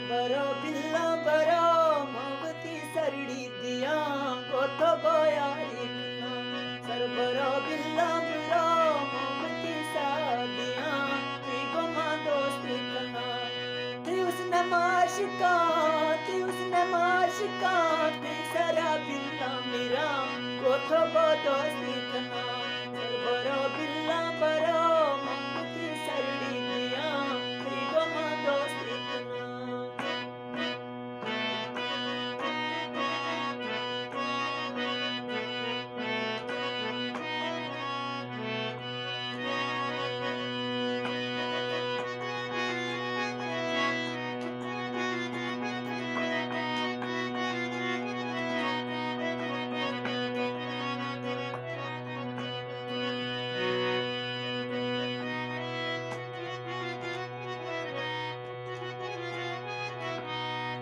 बरो बिल्ला बरो मोमबत्ती सरड़ी दिया गोथो गोया इकना सर बरो बिल्ला बरो मोमबत्ती सादिया तीगो मां दोस्त इकना ती उसने माशिका ती उसने माशिका ती सरा बिल्ला मेरा गोथो गो दोस्त इकना सर बरो बिल्ला बरो मोमबत्ती सरड़ी दिया तीगो मां दोस्त इकना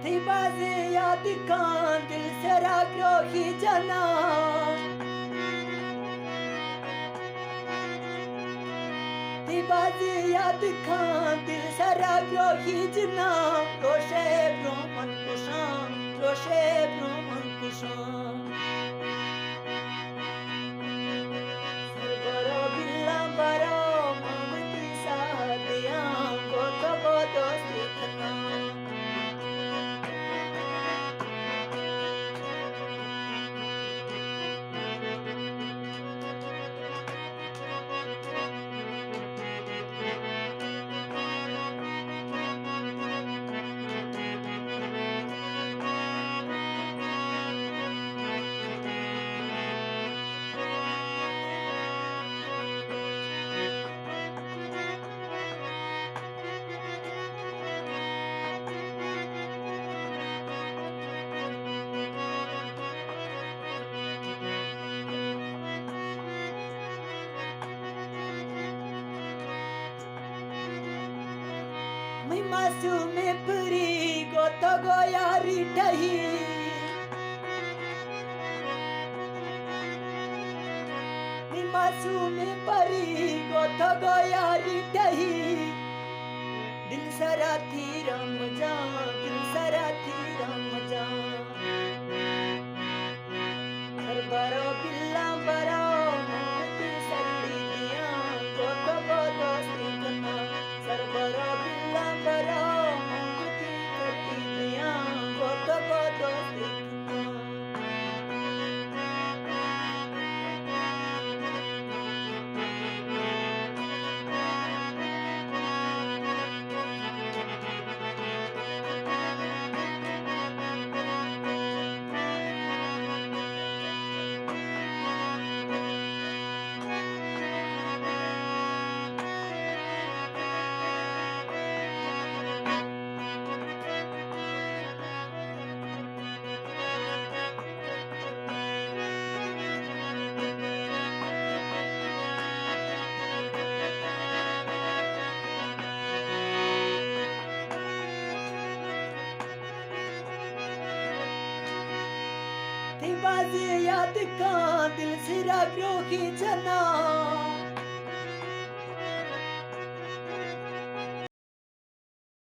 थी बाजे याद कान दिल से राग्यो ही जना थी बाजे याद कान दिल से राग्यो ही जना रोशे ब्रोमन कुशां रोशे ब्रोमन कुशां सर बरो बिल्ला बरो मोमबत्ती सादिया गोथो गो दोस्त इकना मैं मासूम परी गोतो गोयारी टही मैं मासूम परी गोतो गोयारी टही दिल सरा थी रम जा दिल सरा थी रम जा सर बरो बिल्ला बरो मोमबत्ती सरड़ी दिया गोतो गो दोस्त इकना सर बरो बिल्ला बरो मोमबत्ती सरड़ी दिया गोतो गो दोस्त इकना थी बाजे याद का दिल से राग्यो ही जना